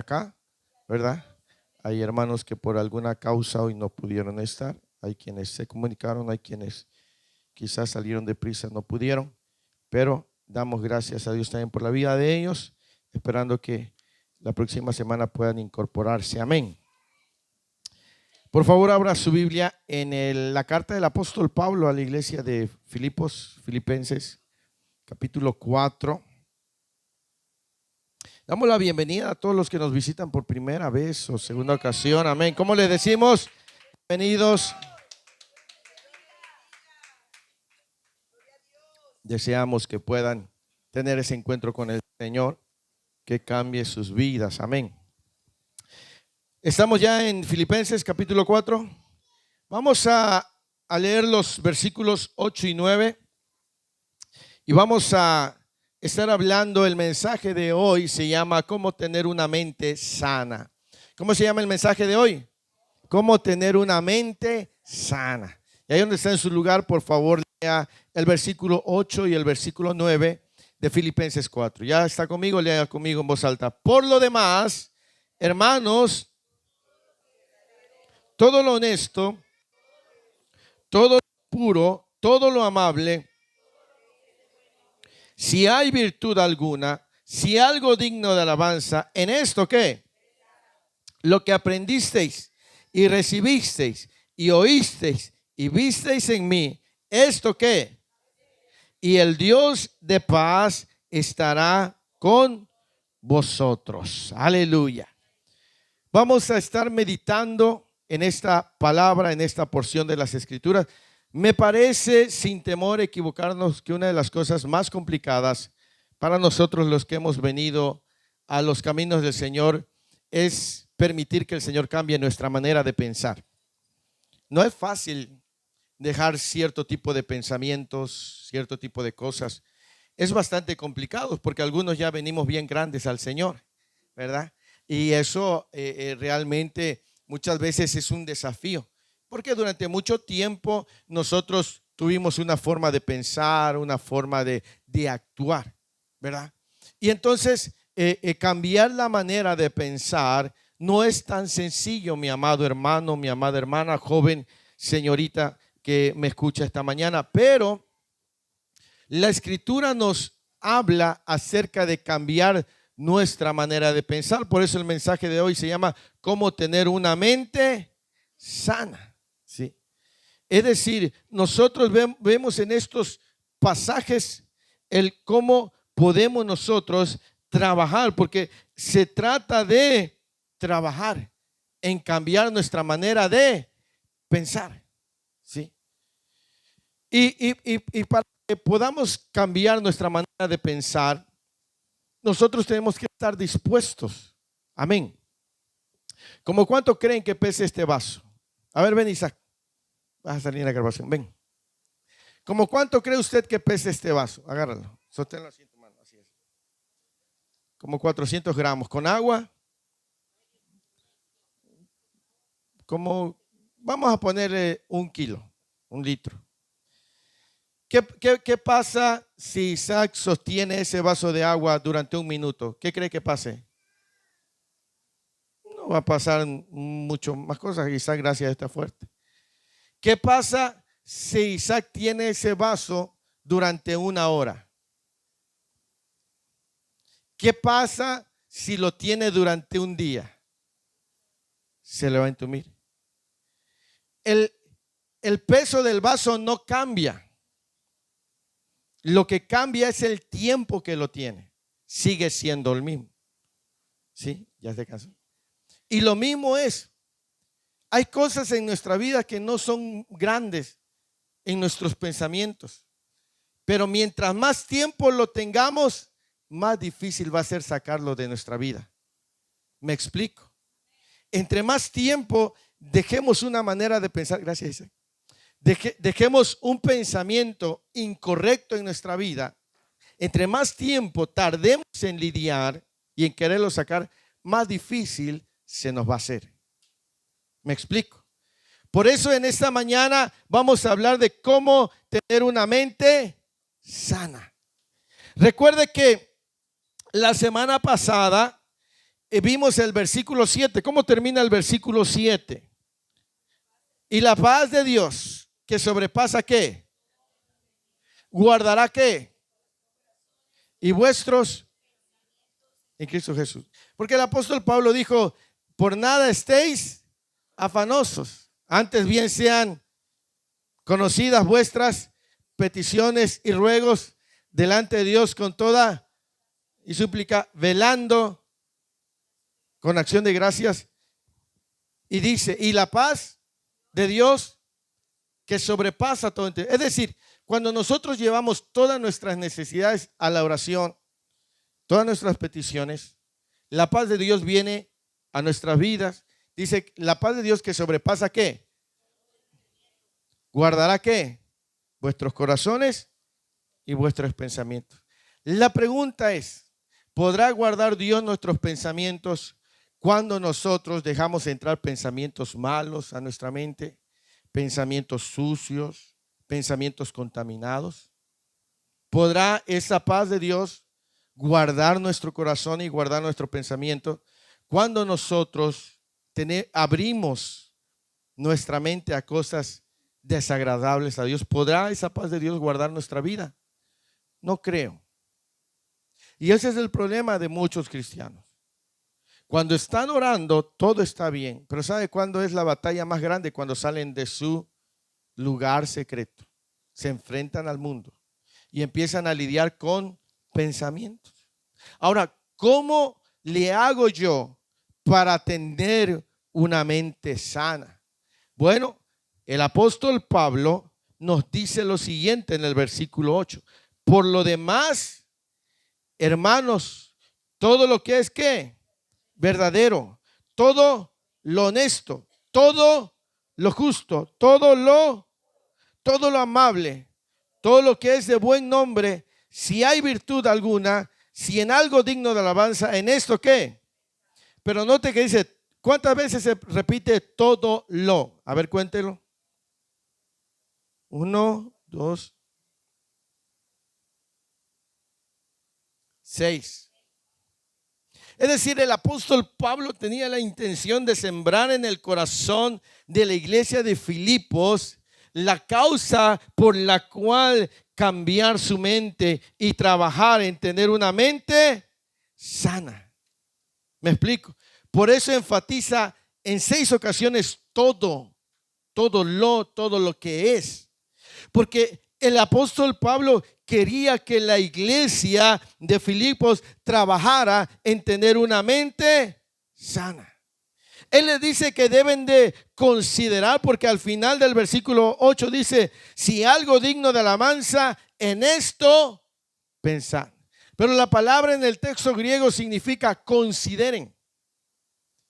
acá, ¿verdad? Hay hermanos que por alguna causa hoy no pudieron estar. Hay quienes se comunicaron, hay quienes quizás salieron deprisa, no pudieron. Pero damos gracias a Dios también por la vida de ellos, esperando que la próxima semana puedan incorporarse. Amén. Por favor, abra su Biblia en la carta del apóstol Pablo a la iglesia de Filipenses, capítulo 4. Damos la bienvenida a todos los que nos visitan por primera vez o segunda ocasión. Amén. ¿Cómo les decimos? Bienvenidos. Deseamos que puedan tener ese encuentro con el Señor, que cambie sus vidas. Amén. Estamos ya en Filipenses capítulo 4. Vamos a leer los versículos 8 y 9 y vamos a estar hablando. El mensaje de hoy se llama ¿Cómo tener una mente sana? ¿Cómo se llama el mensaje de hoy? ¿Cómo tener una mente sana? Y ahí donde está en su lugar, por favor, lea el versículo 8 y el versículo 9 de Filipenses 4. ¿Ya está conmigo? Lea conmigo en voz alta. Por lo demás, hermanos, todo lo honesto, todo lo puro, todo lo amable, si hay virtud alguna, si algo digno de alabanza, en esto ¿qué? Lo que aprendisteis y recibisteis y oísteis y visteis en mí, ¿esto qué? Y el Dios de paz estará con vosotros. Aleluya. Vamos a estar meditando en esta palabra, en esta porción de las Escrituras. Me parece, sin temor a equivocarnos, que una de las cosas más complicadas para nosotros los que hemos venido a los caminos del Señor es permitir que el Señor cambie nuestra manera de pensar. No es fácil dejar cierto tipo de pensamientos, cierto tipo de cosas. Es bastante complicado porque algunos ya venimos bien grandes al Señor, ¿verdad? Y eso realmente muchas veces es un desafío, porque durante mucho tiempo nosotros tuvimos una forma de pensar, una forma de actuar, ¿verdad? Y entonces cambiar la manera de pensar no es tan sencillo, mi amado hermano, mi amada hermana, joven, señorita que me escucha esta mañana, pero la Escritura nos habla acerca de cambiar nuestra manera de pensar. Por eso el mensaje de hoy se llama ¿Cómo tener una mente sana? ¿Sí? Es decir, nosotros vemos en estos pasajes el cómo podemos nosotros trabajar, porque se trata de trabajar en cambiar nuestra manera de pensar. ¿Sí? Y para que podamos cambiar nuestra manera de pensar, nosotros tenemos que estar dispuestos. Amén. ¿Cómo cuánto creen que pese este vaso? A ver, ven, Isaac. Vas a salir en la grabación. Ven. ¿Cómo cuánto cree usted que pese este vaso? Agárralo. Sosténlo así en tu mano. Así es. Como 400 gramos. ¿Con agua? Vamos a ponerle 1 kilo, 1 litro. ¿Qué pasa si Isaac sostiene ese vaso de agua durante 1 minuto? ¿Qué cree que pase? No va a pasar mucho más cosas. Isaac, gracias, está fuerte. ¿Qué pasa si Isaac tiene ese vaso durante 1 hora? ¿Qué pasa si lo tiene durante 1 día? Se le va a entumir. El peso del vaso no cambia. Lo que cambia es el tiempo que lo tiene. Sigue siendo el mismo. ¿Sí? Ya se cansó. Y lo mismo es, hay cosas en nuestra vida que no son grandes en nuestros pensamientos. Pero mientras más tiempo lo tengamos, más difícil va a ser sacarlo de nuestra vida. ¿Me explico? Entre más tiempo dejemos una manera de pensar, gracias Isaac, dejemos un pensamiento incorrecto en nuestra vida, entre más tiempo tardemos en lidiar y en quererlo sacar, más difícil se nos va a hacer. ¿Me explico? Por eso en esta mañana vamos a hablar de cómo tener una mente sana. Recuerde que la semana pasada vimos el versículo 7. ¿Cómo termina el versículo 7? Y la paz de Dios, que sobrepasa ¿qué? Guardará ¿qué? Y vuestros en Cristo Jesús. Porque el apóstol Pablo dijo, por nada estéis afanosos, antes bien sean conocidas vuestras peticiones y ruegos delante de Dios con toda y súplica, velando con acción de gracias. Y dice, y la paz de Dios que sobrepasa todo entendimiento. Es decir, cuando nosotros llevamos todas nuestras necesidades a la oración, todas nuestras peticiones, la paz de Dios viene a nuestras vidas. Dice, la paz de Dios que sobrepasa ¿qué? Guardará ¿qué? Vuestros corazones y vuestros pensamientos. La pregunta es, ¿podrá guardar Dios nuestros pensamientos cuando nosotros dejamos entrar pensamientos malos a nuestra mente? Pensamientos sucios, pensamientos contaminados. ¿Podrá esa paz de Dios guardar nuestro corazón y guardar nuestro pensamiento cuando nosotros abrimos nuestra mente a cosas desagradables a Dios? ¿Podrá esa paz de Dios guardar nuestra vida? No creo. Y ese es el problema de muchos cristianos. Cuando están orando, todo está bien. Pero ¿sabe cuándo es la batalla más grande? Cuando salen de su lugar secreto. Se enfrentan al mundo y empiezan a lidiar con pensamientos. Ahora, ¿cómo le hago yo para tener una mente sana? Bueno, el apóstol Pablo nos dice lo siguiente en el versículo 8. Por lo demás, hermanos, todo lo que es ¿qué? Verdadero, todo lo honesto, todo lo justo, todo lo amable, todo lo que es de buen nombre, si hay virtud alguna, si en algo digno de alabanza, en esto ¿qué? Pero note que dice, ¿cuántas veces se repite todo lo? A ver, cuéntelo. 1, 2, 6. Es decir, el apóstol Pablo tenía la intención de sembrar en el corazón de la iglesia de Filipos la causa por la cual cambiar su mente y trabajar en tener una mente sana. ¿Me explico? Por eso enfatiza en 6 ocasiones todo lo que es. Porque el apóstol Pablo quería que la iglesia de Filipos trabajara en tener una mente sana. Él les dice que deben de considerar, porque al final del versículo 8 dice, si algo digno de alabanza, en esto pensad. Pero la palabra en el texto griego significa consideren,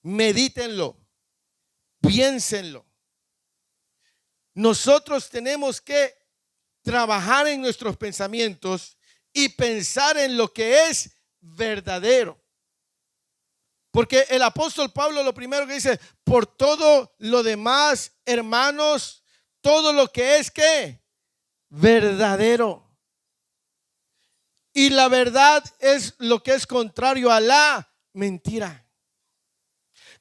medítenlo, piénsenlo. Nosotros tenemos que trabajar en nuestros pensamientos y pensar en lo que es verdadero. Porque el apóstol Pablo lo primero que dice, por todo lo demás, hermanos, todo lo que es ¿qué? Verdadero. Y la verdad es lo que es contrario a la mentira.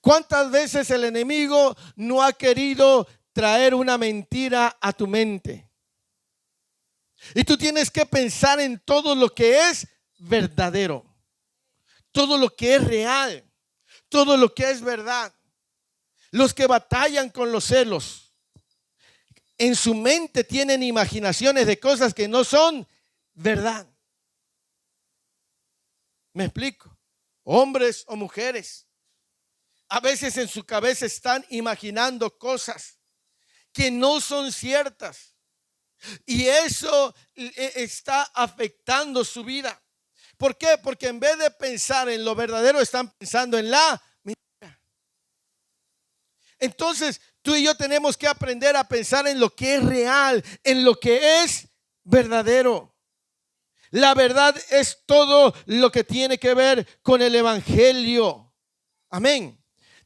¿Cuántas veces el enemigo no ha querido traer una mentira a tu mente? Y tú tienes que pensar en todo lo que es verdadero, todo lo que es real, todo lo que es verdad. Los que batallan con los celos, en su mente tienen imaginaciones de cosas que no son verdad. ¿Me explico? Hombres o mujeres, a veces en su cabeza están imaginando cosas que no son ciertas. Y eso está afectando su vida. ¿Por qué? Porque en vez de pensar en lo verdadero, están pensando en la mentira. Entonces, tú y yo tenemos que aprender a pensar en lo que es real, en lo que es verdadero. La verdad es todo lo que tiene que ver con el evangelio. Amén.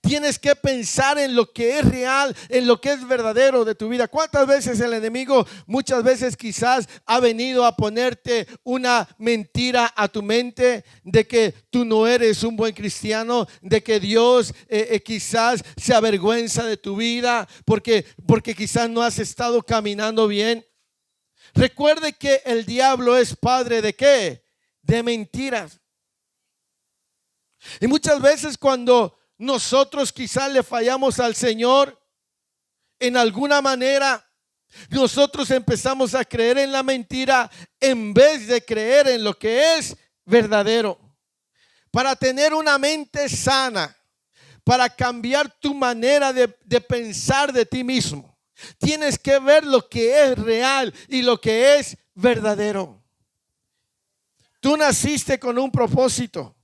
Tienes que pensar en lo que es real, en lo que es verdadero de tu vida. ¿Cuántas veces el enemigo, muchas veces quizás ha venido a ponerte una mentira a tu mente de que tú no eres un buen cristiano, de que Dios quizás se avergüenza de tu vida porque quizás no has estado caminando bien? Recuerde que el diablo es padre ¿de qué? De mentiras. Y muchas veces cuando nosotros quizás le fallamos al Señor en alguna manera, nosotros empezamos a creer en la mentira en vez de creer en lo que es verdadero. Para tener una mente sana, para cambiar tu manera de pensar de ti mismo, tienes que ver lo que es real y lo que es verdadero. Tú naciste con un propósito.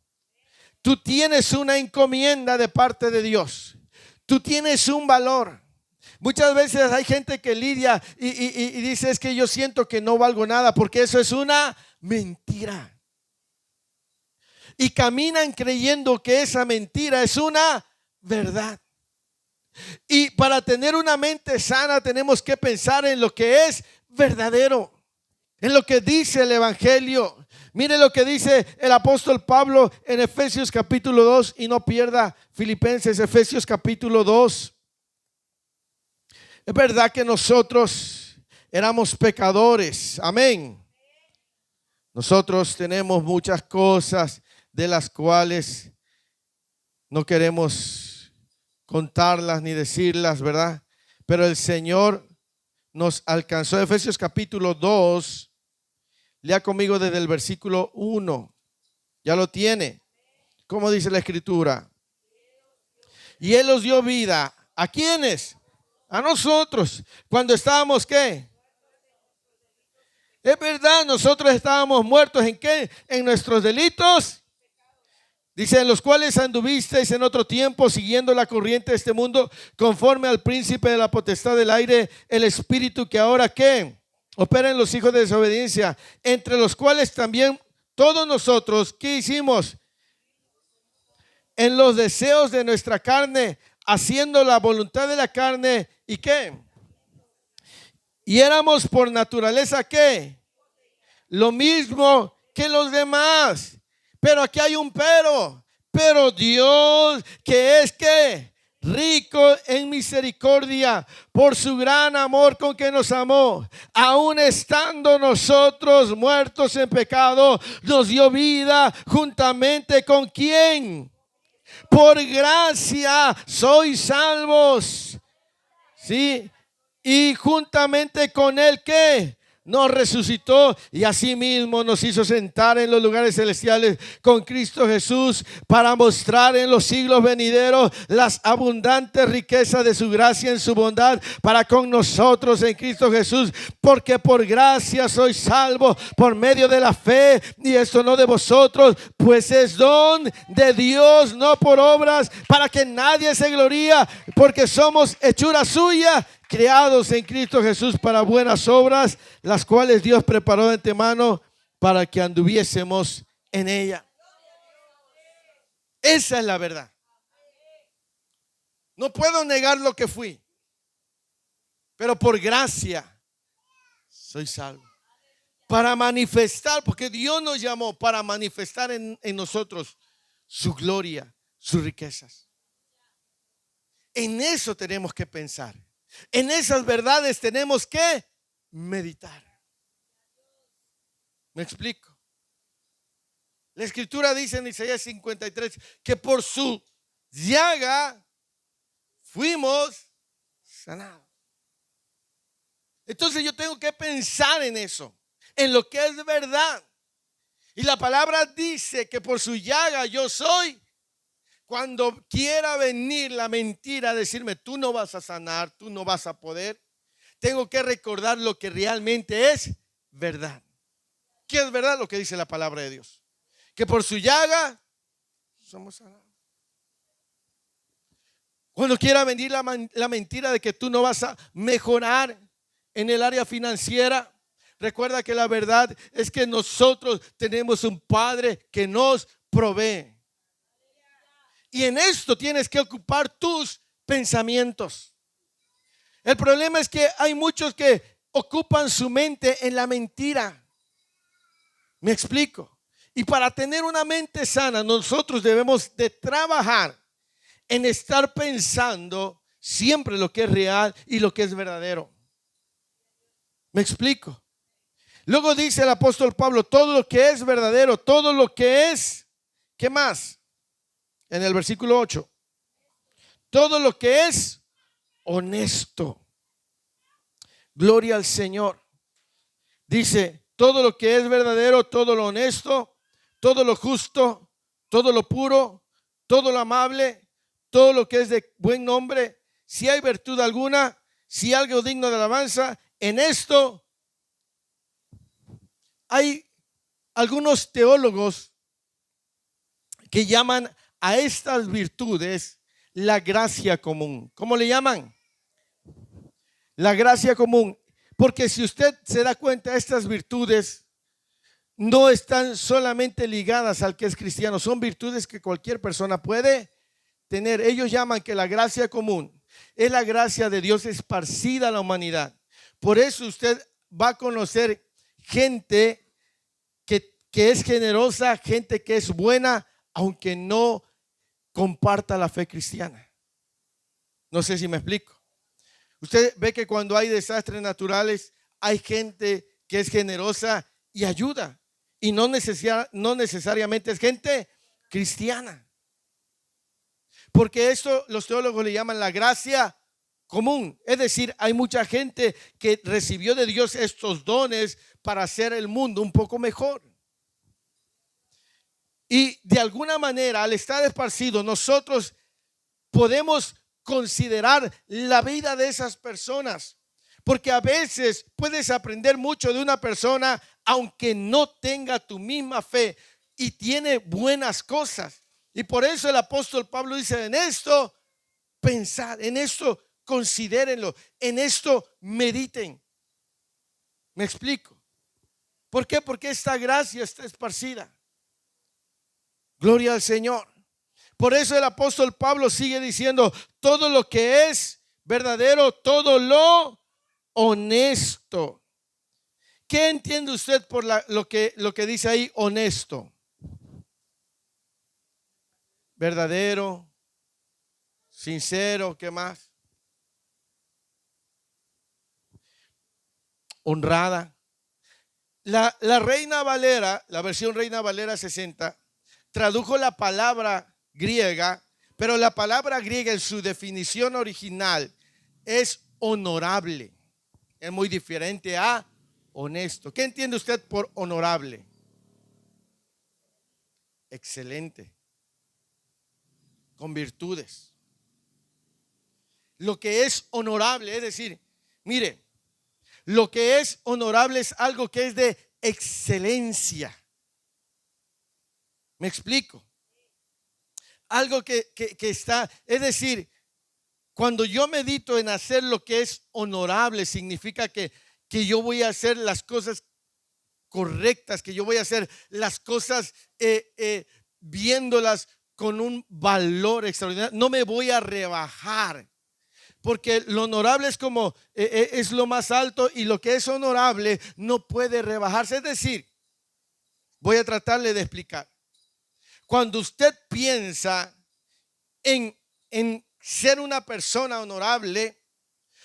Tú tienes una encomienda de parte de Dios. Tú tienes un valor. Muchas veces hay gente que lidia y dice: es que yo siento que no valgo nada, porque eso es una mentira. Y caminan creyendo que esa mentira es una verdad. Y para tener una mente sana tenemos que pensar en lo que es verdadero, en lo que dice el Evangelio. Mire lo que dice el apóstol Pablo en Efesios capítulo 2, y no pierda Filipenses, Efesios capítulo 2. Es verdad que nosotros éramos pecadores, amén. Nosotros tenemos muchas cosas de las cuales no queremos contarlas ni decirlas, ¿verdad? Pero el Señor nos alcanzó. Efesios capítulo 2, lea conmigo desde el versículo 1. Ya lo tiene. ¿Cómo dice la escritura? Y Él os dio vida. ¿A quiénes? A nosotros. Cuando estábamos, ¿qué? Es verdad, nosotros estábamos muertos. ¿En qué? En nuestros delitos. Dice: en los cuales anduvisteis en otro tiempo, siguiendo la corriente de este mundo, conforme al príncipe de la potestad del aire, el espíritu que ahora, ¿qué? Opera en los hijos de desobediencia, entre los cuales también todos nosotros, ¿qué hicimos? En los deseos de nuestra carne, haciendo la voluntad de la carne, ¿y qué? Y éramos por naturaleza, ¿qué? Lo mismo que los demás. Pero aquí hay un pero Dios, que es que rico en misericordia, por su gran amor con que nos amó, aun estando nosotros muertos en pecado, nos dio vida juntamente con ¿quién? Por gracia sois salvos. ¿Sí? Y juntamente con él, ¿qué? Nos resucitó y asimismo nos hizo sentar en los lugares celestiales con Cristo Jesús, para mostrar en los siglos venideros las abundantes riquezas de su gracia en su bondad para con nosotros en Cristo Jesús. Porque por gracia sois salvos por medio de la fe, y esto no de vosotros, pues es don de Dios, no por obras, para que nadie se gloría, porque somos hechura suya, creados en Cristo Jesús para buenas obras, las cuales Dios preparó de antemano para que anduviésemos en ella. Esa es la verdad. No puedo negar lo que fui, pero por gracia soy salvo. Para manifestar, porque Dios nos llamó para manifestar en nosotros su gloria, sus riquezas. En eso tenemos que pensar. En esas verdades tenemos que meditar. ¿Me explico? La escritura dice en Isaías 53 que por su llaga fuimos sanados. Entonces yo tengo que pensar en eso, en lo que es verdad. Y la palabra dice que por su llaga yo soy. Cuando quiera venir la mentira a decirme: tú no vas a sanar, tú no vas a poder, tengo que recordar lo que realmente es verdad. ¿Qué es verdad? Lo que dice la palabra de Dios. Que por su llaga somos sanados. Cuando quiera venir la mentira de que tú no vas a mejorar en el área financiera, recuerda que la verdad es que nosotros tenemos un Padre que nos provee. Y en esto tienes que ocupar tus pensamientos. El problema es que hay muchos que ocupan su mente en la mentira. ¿Me explico? Y para tener una mente sana, nosotros debemos de trabajar en estar pensando siempre lo que es real y lo que es verdadero. ¿Me explico? Luego dice el apóstol Pablo, todo lo que es verdadero, todo lo que es, ¿qué más? En el versículo 8, todo lo que es honesto. Gloria al Señor. Dice, todo lo que es verdadero, todo lo honesto, todo lo justo, todo lo puro, todo lo amable, todo lo que es de buen nombre, si hay virtud alguna, si algo digno de alabanza, en esto hay algunos teólogos que llaman a estas virtudes la gracia común. ¿Cómo le llaman? La gracia común. Porque si usted se da cuenta, estas virtudes no están solamente ligadas al que es cristiano, son virtudes que cualquier persona puede tener. Ellos llaman que la gracia común es la gracia de Dios esparcida a la humanidad. Por eso usted va a conocer gente que es generosa, gente que es buena, aunque no comparta la fe cristiana. No sé si me explico. Usted ve que cuando hay desastres naturales, hay gente que es generosa y ayuda. Y no necesariamente es gente cristiana. Porque esto los teólogos le llaman la gracia común. Es decir, hay mucha gente que recibió de Dios estos dones para hacer el mundo un poco mejor. Y de alguna manera, al estar esparcido, nosotros podemos considerar la vida de esas personas. Porque a veces puedes aprender mucho de una persona aunque no tenga tu misma fe y tiene buenas cosas. Y por eso el apóstol Pablo dice, en esto pensad, en esto considérenlo, en esto mediten. ¿Me explico? ¿Por qué? Porque esta gracia está esparcida. Gloria al Señor. Por eso el apóstol Pablo sigue diciendo, todo lo que es verdadero, todo lo honesto. ¿Qué entiende usted por lo que dice ahí honesto? Verdadero, sincero, ¿qué más? Honrada. La Reina Valera, la versión Reina Valera 60, tradujo la palabra griega, pero la palabra griega en su definición original es honorable. Es muy diferente a honesto. ¿Qué entiende usted por honorable? Excelente. Con virtudes. Lo que es honorable, es decir, mire, lo que es honorable es algo que es de excelencia. ¿Me explico? Algo que está, es decir, cuando yo medito en hacer lo que es honorable, significa que yo voy a hacer las cosas correctas, que yo voy a hacer las cosas viéndolas con un valor extraordinario. No me voy a rebajar. Porque lo honorable es como es lo más alto y lo que es honorable no puede rebajarse. Es decir, voy a tratarle de explicar. Cuando usted piensa en ser una persona honorable,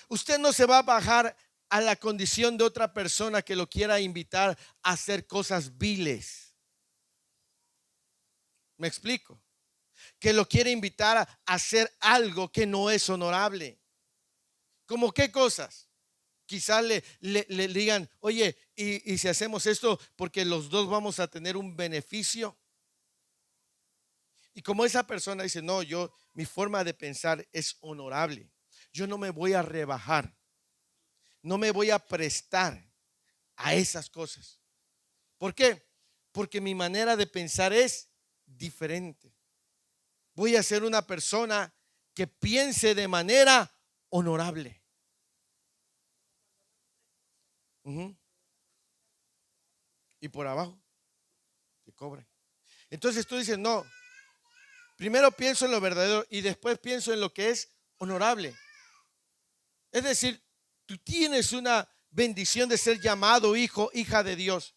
usted no se va a bajar a la condición de otra persona que lo quiera invitar a hacer cosas viles. ¿Me explico? Que lo quiere invitar a hacer algo que no es honorable. ¿Cómo qué cosas? Quizás le digan, oye, y si hacemos esto porque los dos vamos a tener un beneficio. Y como esa persona dice, no, mi forma de pensar es honorable. Yo no me voy a rebajar. No me voy a prestar a esas cosas. ¿Por qué? Porque mi manera de pensar es diferente. Voy a ser una persona que piense de manera honorable. Y por abajo te cobran. Entonces tú dices, no, Primero pienso en lo verdadero y después pienso en lo que es honorable. Es decir, tú tienes una bendición de ser llamado hijo, hija de Dios.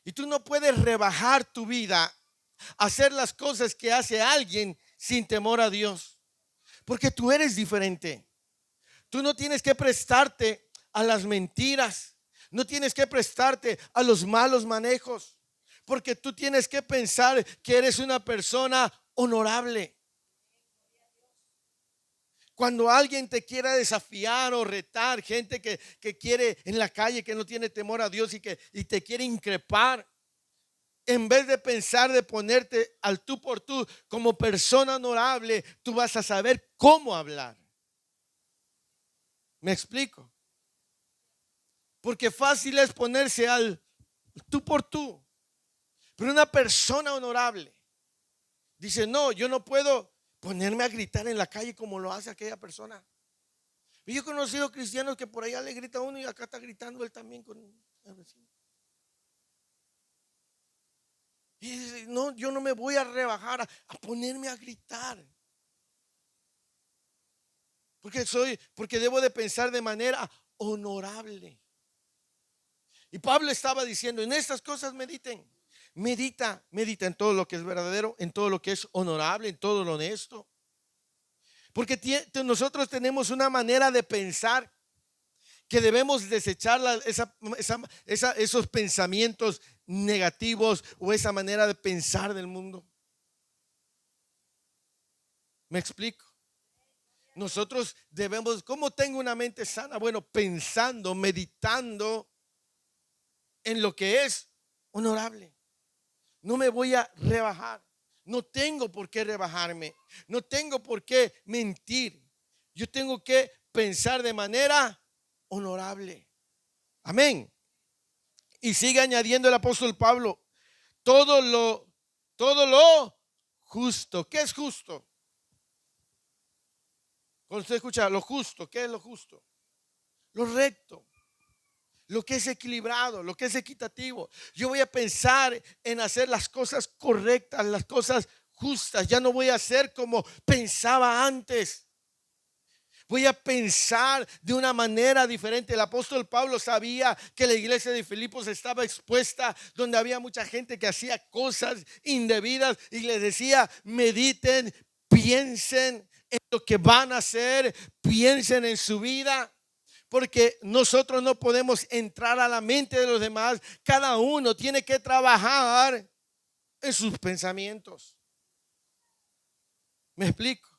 Y tú no puedes rebajar tu vida, hacer las cosas que hace alguien sin temor a Dios. Porque tú eres diferente. Tú no tienes que prestarte a las mentiras. No tienes que prestarte a los malos manejos. Porque tú tienes que pensar que eres una persona honorable. Cuando alguien te quiera desafiar o retar, gente que quiere en la calle, que no tiene temor a Dios y te quiere increpar, en vez de pensar de ponerte al tú por tú como persona honorable, tú vas a saber cómo hablar. ¿Me explico? Porque fácil es ponerse al tú por tú. Pero una persona honorable dice, no, yo no puedo ponerme a gritar en la calle como lo hace aquella persona. Y yo he conocido cristianos que por allá le grita uno y acá está gritando él también con el vecino. Y dice, no, yo no me voy a rebajar a ponerme a gritar. Porque debo de pensar de manera honorable. Y Pablo estaba diciendo, en estas cosas mediten. Medita en todo lo que es verdadero, en todo lo que es honorable, en todo lo honesto. Porque nosotros tenemos una manera de pensar que debemos desechar esos pensamientos negativos o esa manera de pensar del mundo. ¿Me explico? Nosotros debemos, ¿cómo tengo una mente sana? Bueno, pensando, meditando en lo que es honorable. No me voy a rebajar. No tengo por qué rebajarme. No tengo por qué mentir. Yo tengo que pensar de manera honorable. Amén. Y sigue añadiendo el apóstol Pablo, todo lo justo. ¿Qué es justo? Cuando usted escucha lo justo, ¿qué es lo justo? Lo recto, lo que es equilibrado, lo que es equitativo. Yo voy a pensar en hacer las cosas correctas, las cosas justas. Ya no voy a hacer como pensaba antes. Voy a pensar de una manera diferente. El apóstol Pablo sabía que la iglesia de Filipos estaba expuesta, donde había mucha gente que hacía cosas indebidas y les decía, mediten, piensen en lo que van a hacer, piensen en su vida. Porque nosotros no podemos entrar a la mente de los demás. Cada uno tiene que trabajar en sus pensamientos. ¿Me explico?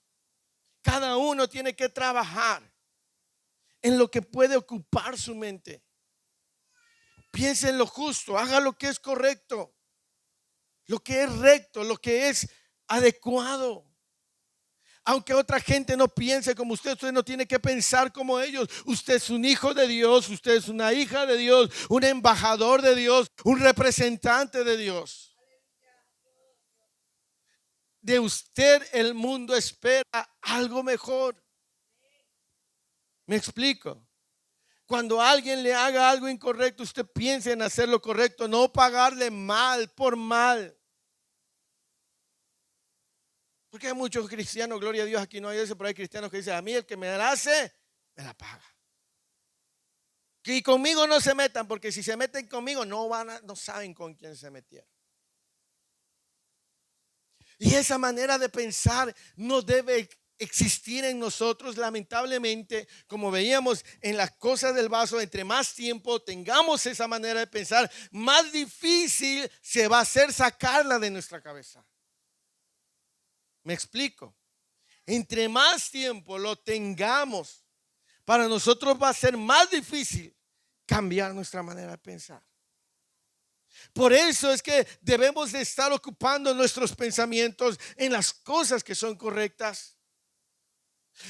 Cada uno tiene que trabajar en lo que puede ocupar su mente. Piense en lo justo, haga lo que es correcto, lo que es recto, lo que es adecuado. Aunque otra gente no piense como usted no tiene que pensar como ellos. Usted es un hijo de Dios, usted es una hija de Dios, un embajador de Dios, un representante de Dios. De usted el mundo espera algo mejor. ¿Me explico? Cuando alguien le haga algo incorrecto, usted piense en hacer lo correcto, no pagarle mal por mal. Porque hay muchos cristianos, gloria a Dios, aquí no hay eso, pero hay cristianos que dicen, a mí el que me la hace, me la paga. Y conmigo no se metan, porque si se meten conmigo no saben con quién se metieron. Y esa manera de pensar no debe existir en nosotros. Lamentablemente, como veíamos en las cosas del vaso, entre más tiempo tengamos esa manera de pensar, más difícil se va a hacer sacarla de nuestra cabeza. ¿Me explico? Entre más tiempo lo tengamos, para nosotros va a ser más difícil cambiar nuestra manera de pensar. Por eso es que debemos de estar ocupando nuestros pensamientos en las cosas que son correctas.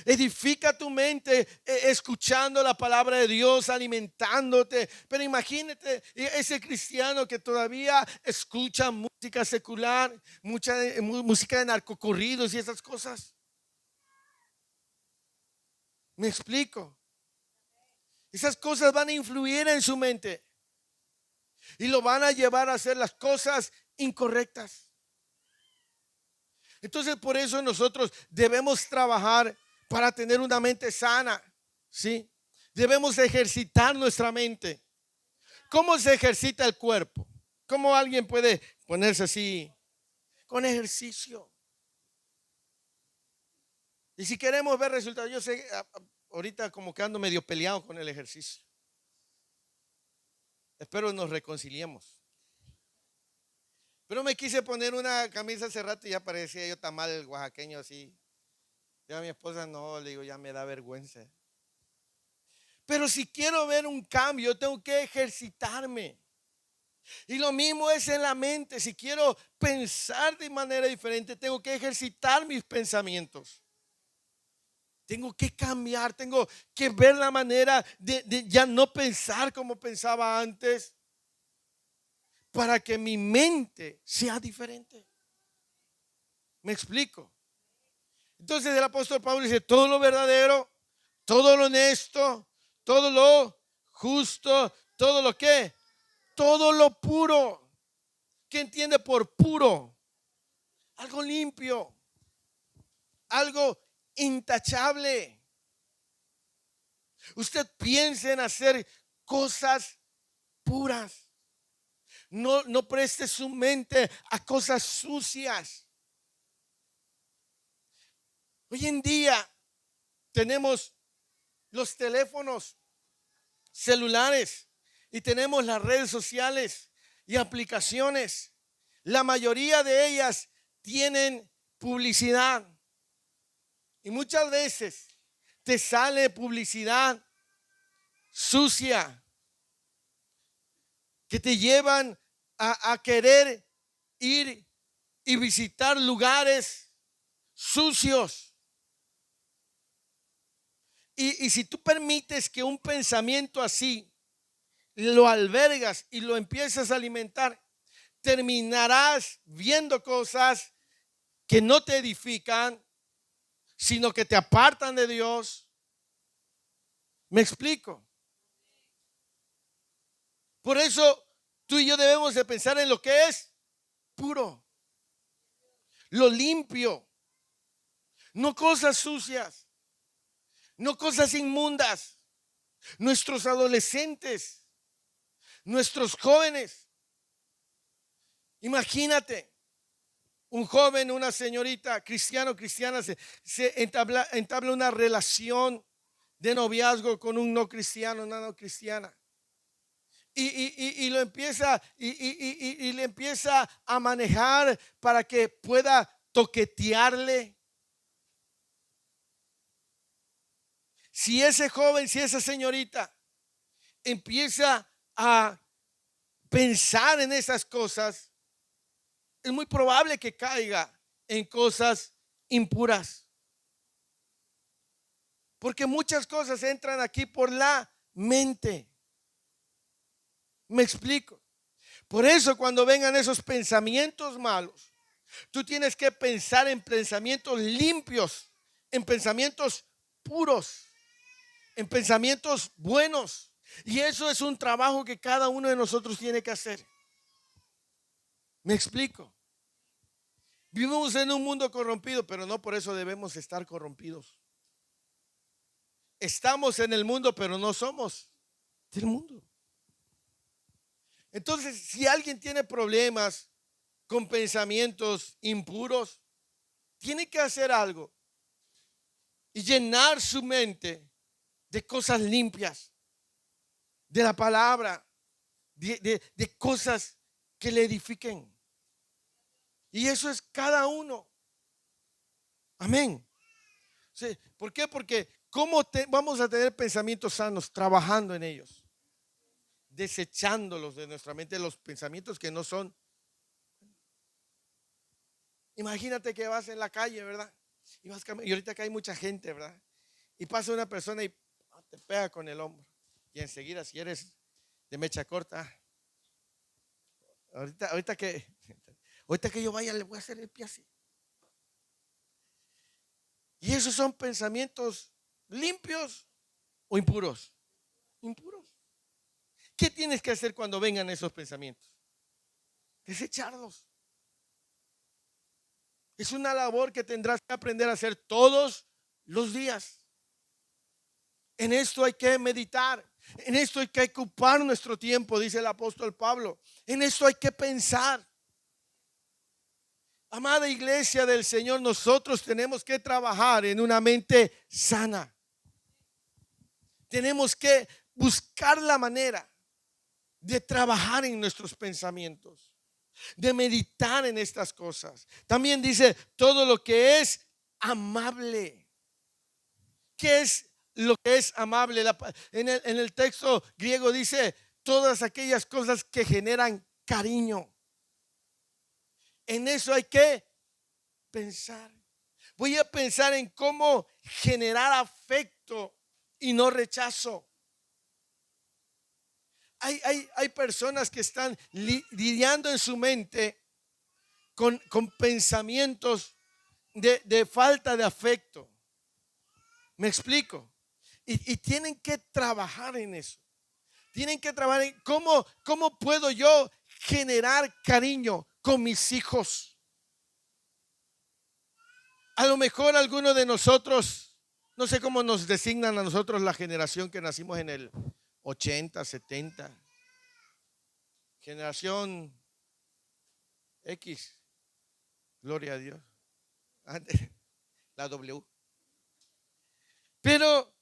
Edifica tu mente escuchando la palabra de Dios, alimentándote. Pero imagínate ese cristiano que todavía escucha música secular, mucha música de narcocorridos y esas cosas. ¿Me explico? Esas cosas van a influir en su mente y lo van a llevar a hacer las cosas incorrectas. Entonces, por eso nosotros debemos trabajar para tener una mente sana, ¿sí? Debemos ejercitar nuestra mente. ¿Cómo se ejercita el cuerpo? ¿Cómo alguien puede ponerse así? Con ejercicio. Y si queremos ver resultados, yo sé, ahorita como que ando medio peleado con el ejercicio. Espero nos reconciliemos. Pero me quise poner una camisa hace rato y ya parecía yo tamal oaxaqueño así. Ya a mi esposa no, le digo, ya me da vergüenza. Pero si quiero ver un cambio, tengo que ejercitarme. Y lo mismo es en la mente. Si quiero pensar de manera diferente, tengo que ejercitar mis pensamientos. Tengo que cambiar, tengo que ver la manera de ya no pensar como pensaba antes, para que mi mente sea diferente. ¿Me explico? Entonces el apóstol Pablo dice, todo lo verdadero, todo lo honesto, todo lo justo, todo lo que, todo lo puro. ¿Qué entiende por puro? Algo limpio, algo intachable. Usted piense en hacer cosas puras. No preste su mente a cosas sucias. Hoy en día tenemos los teléfonos celulares y tenemos las redes sociales y aplicaciones. La mayoría de ellas tienen publicidad y muchas veces te sale publicidad sucia que te llevan a querer ir y visitar lugares sucios. Y si tú permites que un pensamiento así lo albergas y lo empiezas a alimentar, terminarás viendo cosas que no te edifican, sino que te apartan de Dios. ¿Me explico? Por eso tú y yo debemos de pensar en lo que es puro, lo limpio, no cosas sucias, no cosas inmundas. Nuestros adolescentes, nuestros jóvenes. Imagínate, un joven, una señorita, cristiano o cristiana, se entabla una relación de noviazgo con un no cristiano, una no cristiana. Y lo empieza y le empieza a manejar para que pueda toquetearle. Si ese joven, si esa señorita empieza a pensar en esas cosas, es muy probable que caiga en cosas impuras. Porque muchas cosas entran aquí por la mente. Me explico. Por eso cuando vengan esos pensamientos malos, tú tienes que pensar en pensamientos limpios, en pensamientos puros, en pensamientos buenos. Y eso es un trabajo que cada uno de nosotros tiene que hacer. ¿Me explico? Vivimos en un mundo corrompido, pero no por eso debemos estar corrompidos. Estamos en el mundo, pero no somos del mundo. Entonces, si alguien tiene problemas con pensamientos impuros, tiene que hacer algo y llenar su mente de cosas limpias, de la palabra, de cosas que le edifiquen. Y eso es cada uno. Amén. Sí. ¿Por qué? Porque ¿cómo vamos a tener pensamientos sanos? Trabajando en ellos, desechándolos de nuestra mente, los pensamientos que no son. Imagínate que vas en la calle, ¿verdad? Y ahorita que hay mucha gente, ¿verdad? Y pasa una persona y te pega con el hombro. Y enseguida, si eres de mecha corta, ahorita que yo vaya, le voy a hacer el pie así. Y esos son pensamientos limpios o impuros. Impuros. ¿Qué tienes que hacer cuando vengan esos pensamientos? Desecharlos. Es una labor que tendrás que aprender a hacer todos los días. En esto hay que meditar. En esto hay que ocupar nuestro tiempo, dice el apóstol Pablo. En esto hay que pensar. Amada iglesia del Señor, nosotros tenemos que trabajar en una mente sana. Tenemos que buscar la manera de trabajar en nuestros pensamientos, de meditar en estas cosas. También dice todo lo que es amable. ¿Qué es lo que es amable? En el texto griego dice todas aquellas cosas que generan cariño. En eso hay que pensar. Voy a pensar en cómo generar afecto y no rechazo. Hay personas que están lidiando en su mente con pensamientos de falta de afecto. ¿Me explico? Y tienen que trabajar en eso. Tienen que trabajar en cómo puedo yo generar cariño con mis hijos. A lo mejor algunos de nosotros, no sé cómo nos designan a nosotros la generación que nacimos en el 80, 70. Generación X. Gloria a Dios. La W. Pero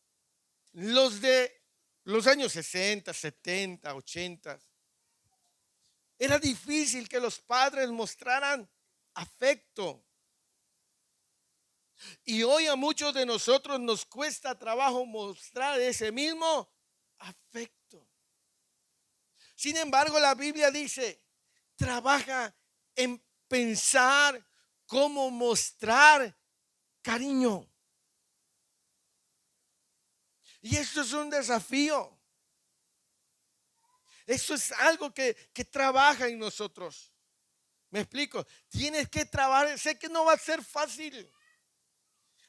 los de los años 60, 70, 80, era difícil que los padres mostraran afecto. Y hoy a muchos de nosotros nos cuesta trabajo mostrar ese mismo afecto. Sin embargo, la Biblia dice, trabaja en pensar cómo mostrar cariño. Y esto es un desafío. Esto es algo que trabaja en nosotros. ¿Me explico? Tienes que trabajar. Sé que no va a ser fácil.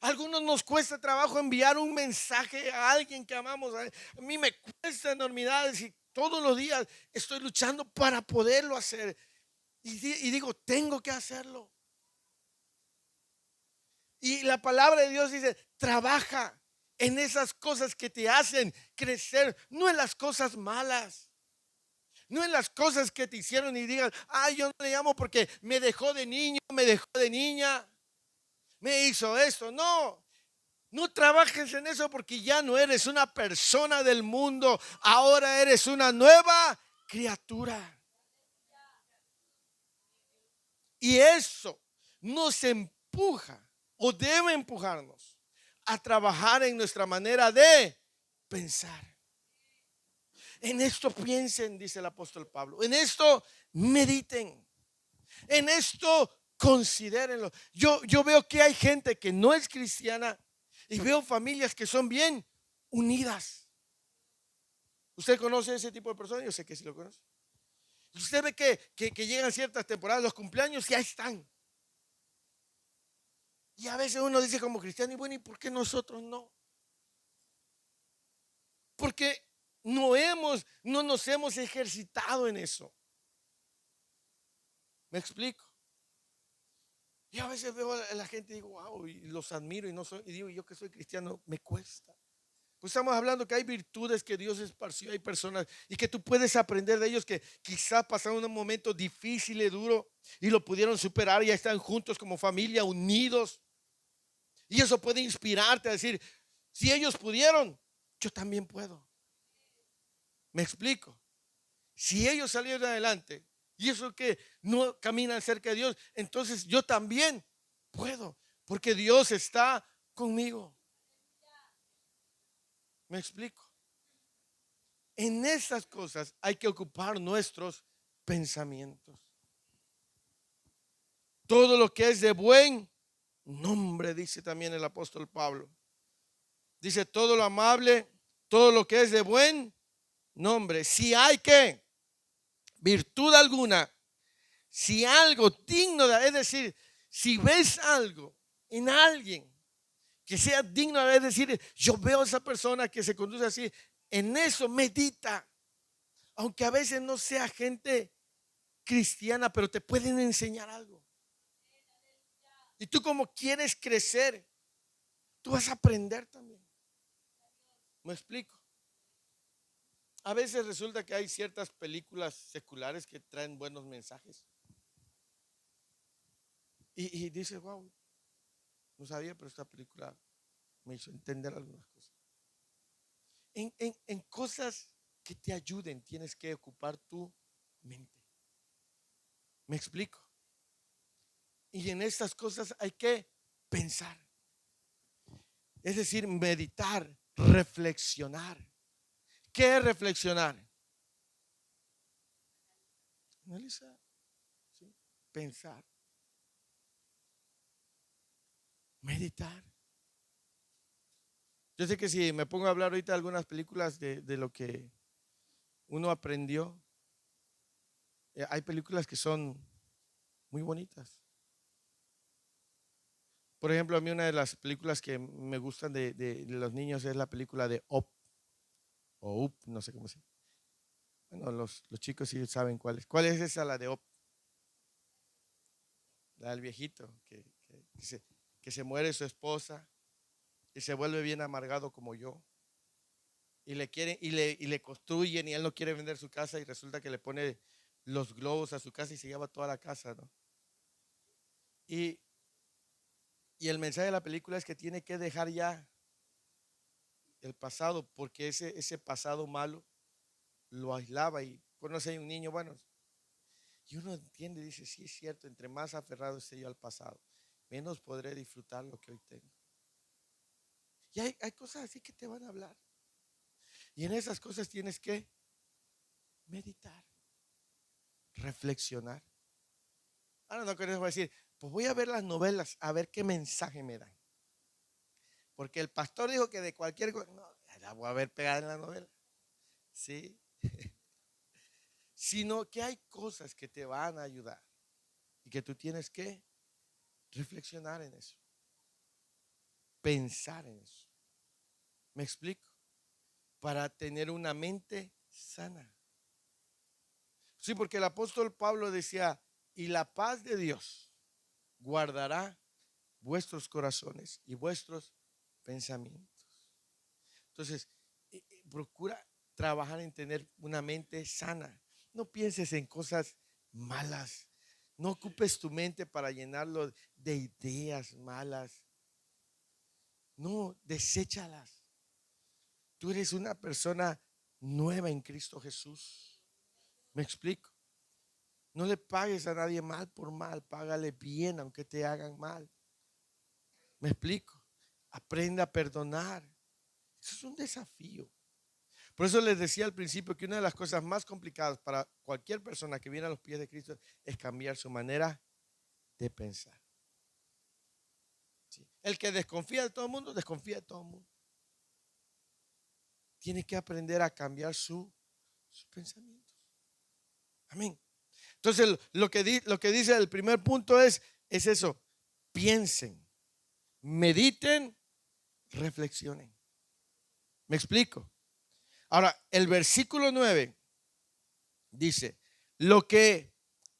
A algunos nos cuesta trabajo enviar un mensaje a alguien que amamos. A mí me cuesta enormidades y todos los días estoy luchando para poderlo hacer. Y digo, tengo que hacerlo. Y la palabra de Dios dice, trabaja en esas cosas que te hacen crecer, no en las cosas malas. No en las cosas que te hicieron y digas, ay, yo no le llamo porque me dejó de niño, me dejó de niña, me hizo esto. No, no trabajes en eso porque ya no eres una persona del mundo, ahora eres una nueva criatura. Y eso nos empuja o debe empujarnos a trabajar en nuestra manera de pensar. En esto piensen, dice el apóstol Pablo. En esto mediten. En esto considérenlo. Yo veo que hay gente que no es cristiana y veo familias que son bien unidas. ¿Usted conoce ese tipo de personas? Yo sé que sí lo conoce. Usted ve que llegan ciertas temporadas, los cumpleaños ya están. Y a veces uno dice como cristiano, y bueno, ¿y por qué nosotros no? Porque no nos hemos ejercitado en eso. ¿Me explico? Y a veces veo a la gente y digo, wow, y los admiro y digo, yo que soy cristiano, me cuesta. Pues estamos hablando que hay virtudes que Dios esparció, hay personas y que tú puedes aprender de ellos que quizás pasaron un momento difícil y duro y lo pudieron superar y ya están juntos como familia, unidos. Y eso puede inspirarte a decir, si ellos pudieron, yo también puedo. ¿Me explico? Si ellos salieron adelante y eso que no caminan cerca de Dios, entonces yo también puedo, porque Dios está conmigo. ¿Me explico? En esas cosas hay que ocupar nuestros pensamientos. Todo lo que es de buen nombre, dice también el apóstol Pablo. Dice todo lo amable, todo lo que es de buen nombre. Si hay que virtud alguna, si algo digno de, es decir, si ves algo en alguien que sea digno de, es decir, yo veo a esa persona que se conduce así, en eso medita, aunque a veces no sea gente cristiana, pero te pueden enseñar algo. Y tú como quieres crecer, tú vas a aprender también. ¿Me explico? A veces resulta que hay ciertas películas seculares que traen buenos mensajes. Y dices, wow, no sabía, pero esta película me hizo entender algunas cosas. En cosas que te ayuden tienes que ocupar tu mente. ¿Me explico? Y en estas cosas hay que pensar. Es decir, meditar, reflexionar. ¿Qué es reflexionar? Analizar, ¿sí? Pensar, meditar. Yo sé que si me pongo a hablar ahorita de algunas películas de lo que uno aprendió, hay películas que son muy bonitas. Por ejemplo, a mí una de las películas que me gustan de los niños es la película de Up o Up, no sé cómo se llama. Bueno, los chicos sí saben cuál es. ¿Cuál es esa, la de Up? La del viejito, que se muere su esposa y se vuelve bien amargado como yo. Y le quieren, y le construyen y él no quiere vender su casa y resulta que le pone los globos a su casa y se lleva toda la casa, ¿no? Y, y el mensaje de la película es que tiene que dejar ya el pasado porque ese pasado malo lo aislaba y conoce a un niño, bueno, y uno entiende y dice, sí es cierto, entre más aferrado esté yo al pasado, menos podré disfrutar lo que hoy tengo. Y hay cosas así que te van a hablar. Y en esas cosas tienes que meditar, reflexionar. Ahora no queremos decir, pues voy a ver las novelas, a ver qué mensaje me dan. Porque el pastor dijo que de cualquier cosa, no, la voy a ver pegada en la novela. Sí. Sino que hay cosas que te van a ayudar y que tú tienes que reflexionar en eso, pensar en eso. ¿Me explico? Para tener una mente sana. Sí, porque el apóstol Pablo decía, y la paz de Dios guardará vuestros corazones y vuestros pensamientos. Entonces, procura trabajar en tener una mente sana. No pienses en cosas malas. No ocupes tu mente para llenarlo de ideas malas. No, deséchalas. Tú eres una persona nueva en Cristo Jesús. ¿Me explico? No le pagues a nadie mal por mal, págale bien aunque te hagan mal. ¿Me explico? Aprenda a perdonar. Eso es un desafío. Por eso les decía al principio que una de las cosas más complicadas para cualquier persona que viene a los pies de Cristo es cambiar su manera de pensar. ¿Sí? El que desconfía de todo el mundo, desconfía de todo el mundo. Tiene que aprender a cambiar sus pensamientos. Amén. Entonces, lo que dice el primer punto es eso. Piensen, mediten, reflexionen. ¿Me explico? Ahora, el versículo 9 dice, lo que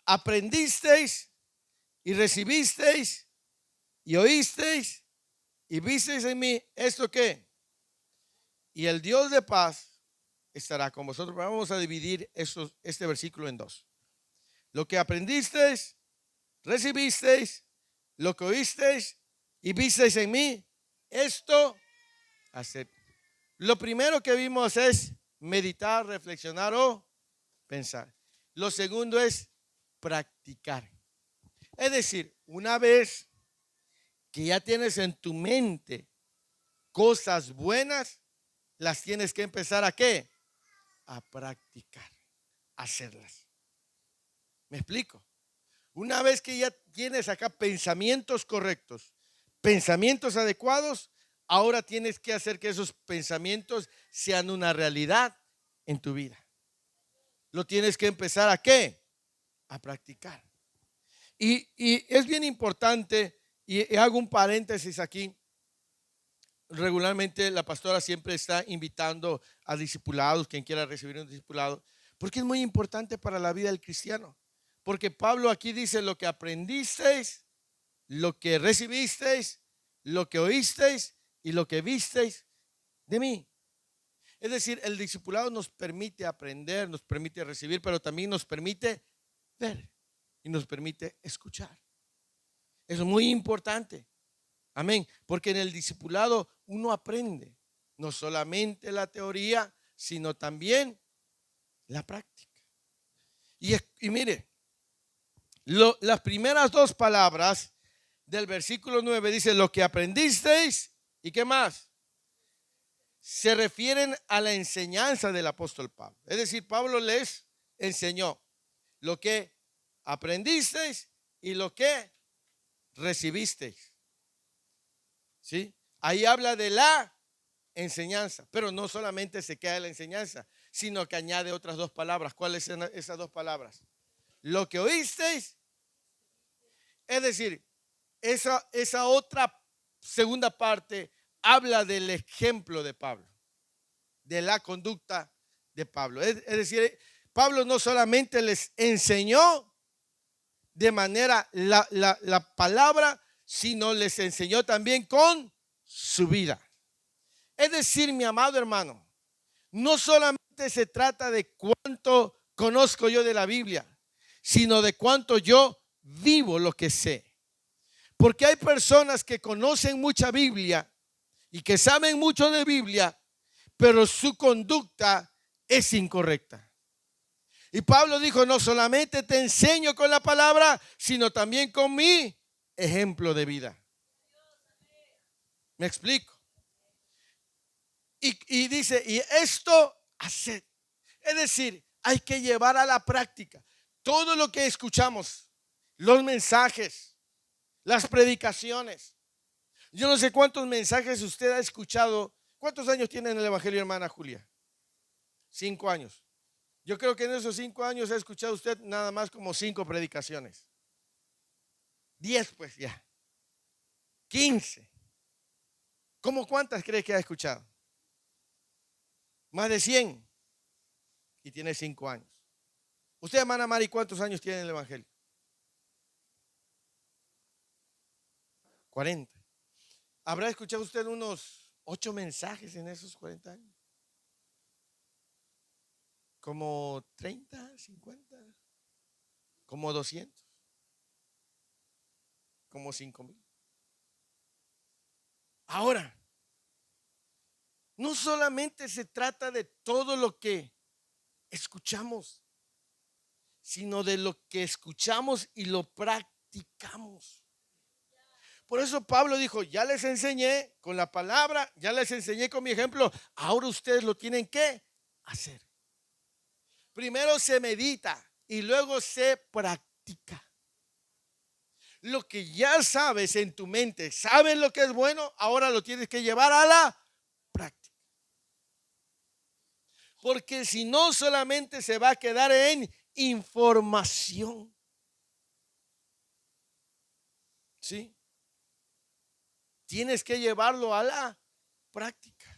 aprendisteis y recibisteis y oísteis y visteis en mí, ¿esto qué? Y el Dios de paz estará con vosotros. Vamos a dividir este versículo en dos. Lo que aprendisteis, recibisteis, lo que oísteis y visteis en mí, esto haced. Lo primero que vimos es meditar, reflexionar o pensar. Lo segundo es practicar. Es decir, una vez que ya tienes en tu mente cosas buenas, las tienes que empezar ¿a qué? A practicar, a hacerlas. ¿Me explico? Una vez que ya tienes acá pensamientos correctos, pensamientos adecuados, ahora tienes que hacer que esos pensamientos sean una realidad en tu vida. Lo tienes que empezar ¿a qué? A practicar. Y es bien importante, y hago un paréntesis aquí. Regularmente la pastora siempre está invitando a discipulados, quien quiera recibir un discipulado, porque es muy importante para la vida del cristiano. Porque Pablo aquí dice, lo que aprendisteis, lo que recibisteis, lo que oísteis y lo que visteis de mí. Es decir, el discipulado nos permite aprender, nos permite recibir, pero también nos permite ver y nos permite escuchar. Eso es muy importante. Amén. Porque en el discipulado uno aprende no solamente la teoría, sino también la práctica. Y mire, las primeras dos palabras del versículo 9 dice: lo que aprendisteis, ¿y qué más? Se refieren a la enseñanza del apóstol Pablo. Es decir, Pablo les enseñó lo que aprendisteis y lo que recibisteis. ¿Sí? Ahí habla de la enseñanza, pero no solamente se queda en la enseñanza, sino que añade otras dos palabras. ¿Cuáles son esas dos palabras? Lo que oísteis, es decir, esa otra segunda parte habla del ejemplo de Pablo, de la conducta de Pablo. Es decir, Pablo no solamente les enseñó de manera la palabra, sino les enseñó también con su vida. Es decir, mi amado hermano, no solamente se trata de cuánto conozco yo de la Biblia, sino de cuánto yo vivo lo que sé. Porque hay personas que conocen mucha Biblia y que saben mucho de Biblia, pero su conducta es incorrecta. Y Pablo dijo: no solamente te enseño con la palabra, sino también con mi ejemplo de vida. ¿Me explico? Y dice: y esto haced. Es decir, hay que llevar a la práctica todo lo que escuchamos, los mensajes, las predicaciones. Yo no sé cuántos mensajes usted ha escuchado. ¿Cuántos años tiene en el Evangelio, hermana Julia? 5 años. Yo creo que en esos 5 años ha escuchado usted nada más como 5 predicaciones. 10 pues ya. 15. ¿Cómo cuántas cree que ha escuchado? Más de 100. Y tiene 5 años. Usted, hermana Mari, ¿cuántos años tiene en el Evangelio? 40. ¿Habrá escuchado usted unos 8 mensajes en esos 40 años? Como 30, 50, como 200, como 5,000. Ahora, no solamente se trata de todo lo que escuchamos, sino de lo que escuchamos y lo practicamos. Por eso Pablo dijo: ya les enseñé con la palabra, ya les enseñé con mi ejemplo, ahora ustedes lo tienen que hacer. Primero se medita y luego se practica. Lo que ya sabes en tu mente, sabes lo que es bueno, ahora lo tienes que llevar a la práctica. Porque si no, solamente se va a quedar en información. ¿Sí? Tienes que llevarlo a la práctica.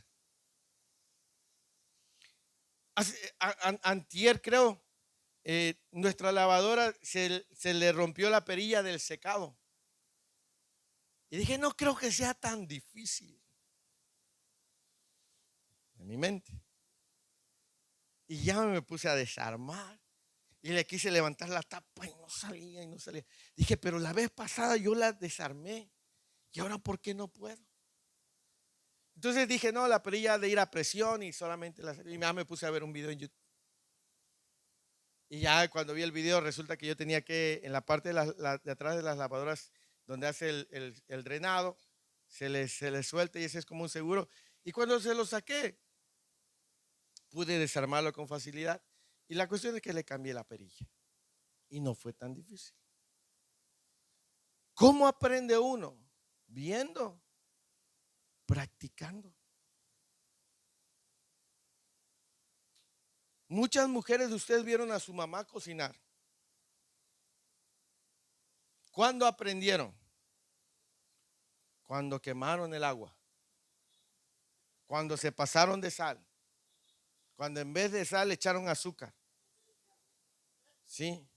Antier, creo, nuestra lavadora se le rompió la perilla del secado. Y dije: no creo que sea tan difícil. En mi mente. Y ya me puse a desarmar. Y le quise levantar la tapa y no salía y no salía. Dije: pero la vez pasada yo la desarmé. ¿Y ahora por qué no puedo? Entonces dije: no, la perilla de ir a presión y solamente y ya me puse a ver un video en YouTube. Y ya cuando vi el video resulta que yo tenía que, en la parte de atrás de las lavadoras donde hace el drenado, se le suelta y ese es como un seguro. Y cuando se lo saqué, pude desarmarlo con facilidad. Y la cuestión es que le cambié la perilla. Y no fue tan difícil. ¿Cómo aprende uno? Viendo, practicando. Muchas mujeres de ustedes vieron a su mamá cocinar. ¿Cuándo aprendieron? Cuando quemaron el agua. Cuando se pasaron de sal. Cuando en vez de sal le echaron azúcar. ¿Sí?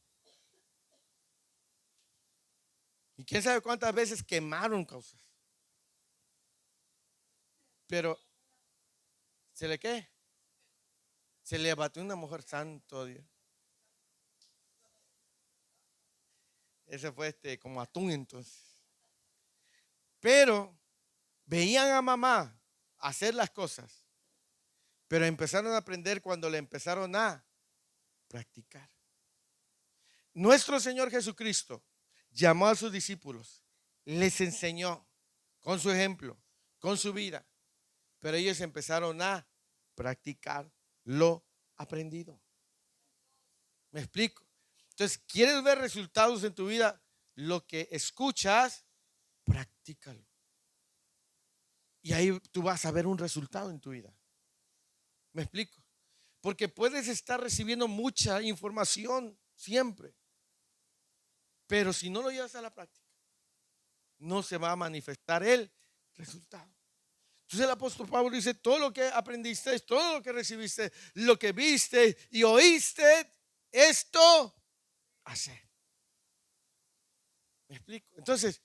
Y quién sabe cuántas veces quemaron cosas. Pero, ¿se le qué? Se le abatió una mujer, santo Dios. Ese fue como atún entonces. Pero veían a mamá hacer las cosas, pero empezaron a aprender cuando le empezaron a practicar. Nuestro Señor Jesucristo llamó a sus discípulos, les enseñó con su ejemplo, con su vida, pero ellos empezaron a practicar lo aprendido. ¿Me explico? Entonces, ¿quieres ver resultados en tu vida? Lo que escuchas, practícalo. Y ahí tú vas a ver un resultado en tu vida. ¿Me explico? Porque puedes estar recibiendo mucha información siempre, pero si no lo llevas a la práctica, no se va a manifestar el resultado. Entonces el apóstol Pablo dice, todo lo que aprendiste, todo lo que recibiste, lo que viste y oíste, esto hacer. ¿Me explico? Entonces,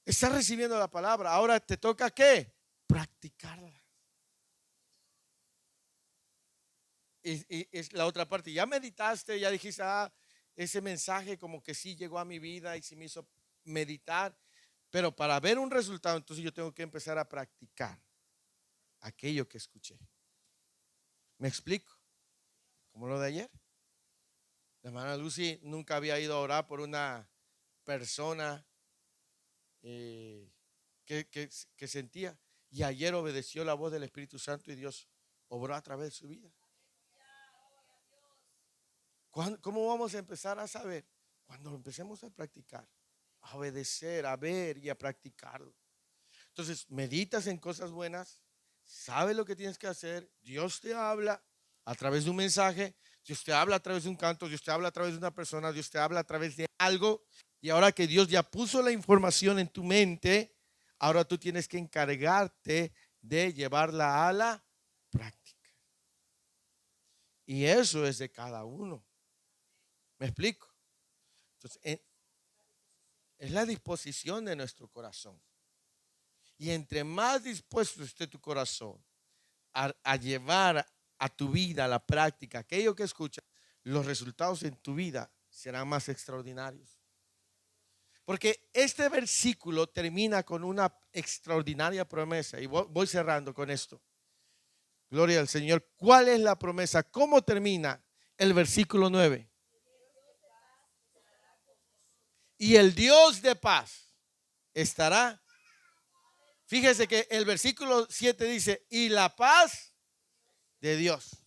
estás recibiendo la palabra, ahora te toca ¿qué? Practicarla. Y es la otra parte, ya meditaste, ya dijiste, ese mensaje como que sí llegó a mi vida y sí me hizo meditar, pero para ver un resultado, entonces yo tengo que empezar a practicar aquello que escuché. ¿Me explico? Como lo de ayer. La hermana Lucy nunca había ido a orar por una persona que sentía, y ayer obedeció la voz del Espíritu Santo y Dios obró a través de su vida. ¿Cómo vamos a empezar a saber? Cuando empecemos a practicar, a obedecer, a ver y a practicarlo. Entonces, meditas en cosas buenas, sabes lo que tienes que hacer, Dios te habla a través de un mensaje, Dios te habla a través de un canto, Dios te habla a través de una persona, Dios te habla a través de algo. Y ahora que Dios ya puso la información en tu mente, ahora tú tienes que encargarte de llevarla a la práctica. Y eso es de cada uno. ¿Me explico? Entonces, es la disposición de nuestro corazón. Y entre más dispuesto esté tu corazón a llevar a tu vida, a la práctica, aquello que escuchas, los resultados en tu vida serán más extraordinarios. Porque este versículo termina con una extraordinaria promesa. Y voy cerrando con esto. Gloria al Señor. ¿Cuál es la promesa? ¿Cómo termina el versículo 9? Y el Dios de paz estará. Fíjese que el versículo 7 dice, y la paz de Dios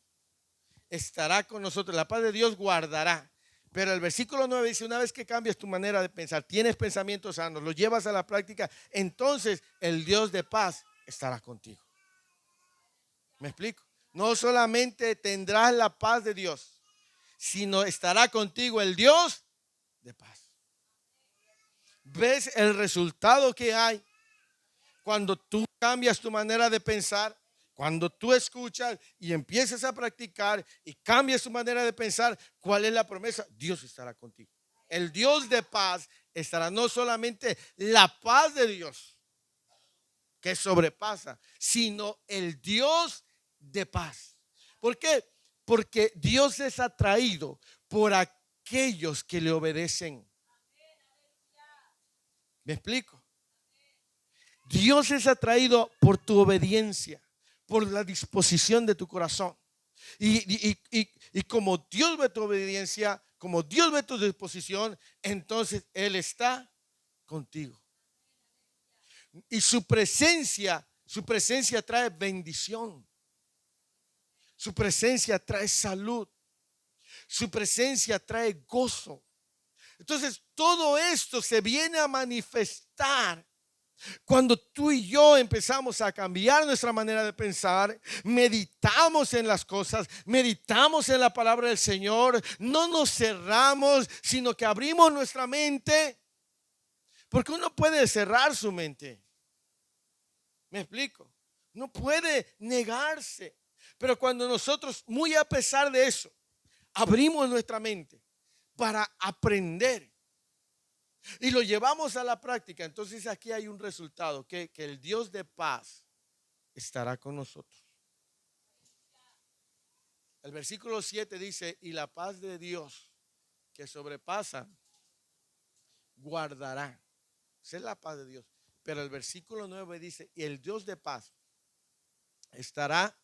estará con nosotros. La paz de Dios guardará. Pero el versículo 9 dice, una vez que cambias tu manera de pensar, tienes pensamientos sanos, los llevas a la práctica, entonces el Dios de paz estará contigo. ¿Me explico? No solamente tendrás la paz de Dios, sino estará contigo el Dios de paz. ¿Ves el resultado que hay cuando tú cambias tu manera de pensar? Cuando tú escuchas y empiezas a practicar y cambias tu manera de pensar, ¿cuál es la promesa? Dios estará contigo. El Dios de paz estará, no solamente la paz de Dios que sobrepasa, sino el Dios de paz. ¿Por qué? Porque Dios es atraído por aquellos que le obedecen. ¿Me explico? Dios es atraído por tu obediencia, por la disposición de tu corazón. Y como Dios ve tu obediencia, como Dios ve tu disposición, entonces Él está contigo. Y su presencia trae bendición. Su presencia trae salud. Su presencia trae gozo. Entonces todo esto se viene a manifestar cuando tú y yo empezamos a cambiar nuestra manera de pensar, meditamos en las cosas, meditamos en la palabra del Señor, no nos cerramos, sino que abrimos nuestra mente, porque uno puede cerrar su mente. ¿Me explico? No puede negarse, pero cuando nosotros, muy a pesar de eso, abrimos nuestra mente para aprender, y lo llevamos a la práctica, entonces aquí hay un resultado, que el Dios de paz estará con nosotros. El versículo 7 dice, y la paz de Dios que sobrepasa, guardará. Esa es la paz de Dios. Pero el versículo 9 dice, y el Dios de paz estará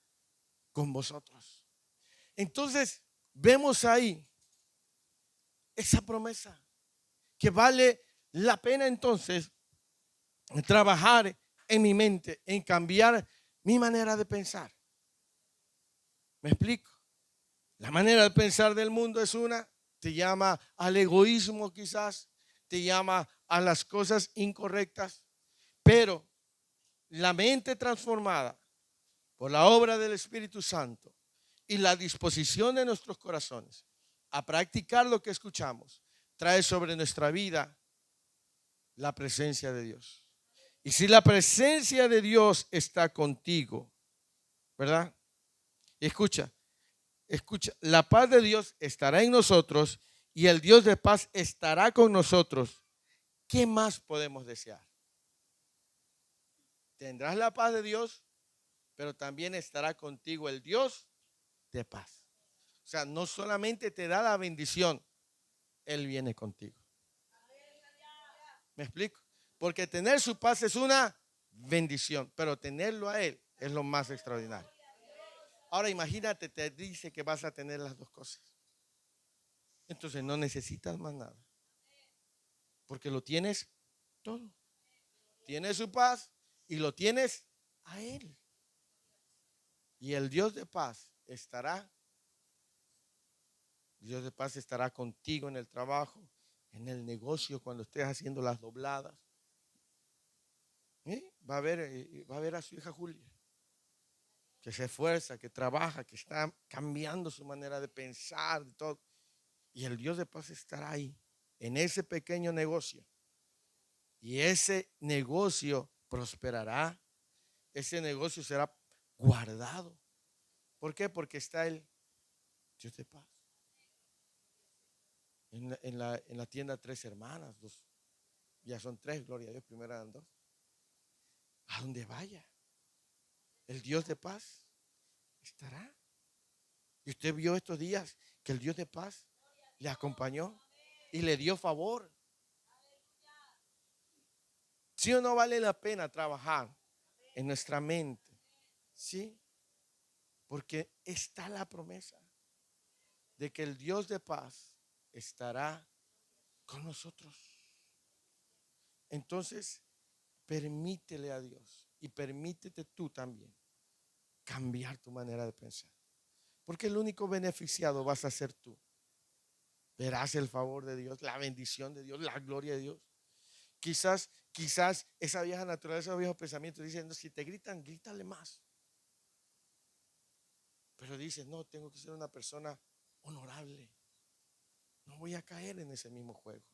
con vosotros. Entonces, vemos ahí esa promesa, que vale la pena entonces trabajar en mi mente, en cambiar mi manera de pensar. ¿Me explico? La manera de pensar del mundo es una, te llama al egoísmo quizás, te llama a las cosas incorrectas, pero la mente transformada por la obra del Espíritu Santo y la disposición de nuestros corazones a practicar lo que escuchamos, trae sobre nuestra vida la presencia de Dios. Y si la presencia de Dios está contigo, ¿verdad? Escucha, la paz de Dios estará en nosotros y el Dios de paz estará con nosotros. ¿Qué más podemos desear? Tendrás la paz de Dios, pero también estará contigo el Dios de paz. O sea, no solamente te da la bendición, Él viene contigo. ¿Me explico? Porque tener su paz es una bendición, pero tenerlo a Él es lo más extraordinario. Ahora imagínate, te dice que vas a tener las dos cosas. Entonces no necesitas más nada. Porque lo tienes todo. Tienes su paz y lo tienes a Él. Y el Dios de paz estará contigo en el trabajo, en el negocio, cuando estés haciendo las dobladas. Va a ver a su hija Julia, que se esfuerza, que trabaja, que está cambiando su manera de pensar, de todo. Y el Dios de paz estará ahí, en ese pequeño negocio. Y ese negocio prosperará. Ese negocio será guardado. ¿Por qué? Porque está el Dios de paz. En la tienda, 3 hermanas, 2, ya son 3, gloria a Dios, primero eran 2. A donde vaya, el Dios de paz estará. Y usted vio estos días que el Dios de paz le acompañó y le dio favor. ¿Sí o no vale la pena trabajar en nuestra mente? Sí, porque está la promesa de que el Dios de paz estará con nosotros. Entonces, permítele a Dios y permítete tú también cambiar tu manera de pensar. Porque el único beneficiado vas a ser tú. Verás el favor de Dios, la bendición de Dios, la gloria de Dios. Quizás esa vieja naturaleza, esos viejos pensamientos dicen, si te gritan, grítale más. Pero dices, no, tengo que ser una persona honorable. No voy a caer en ese mismo juego.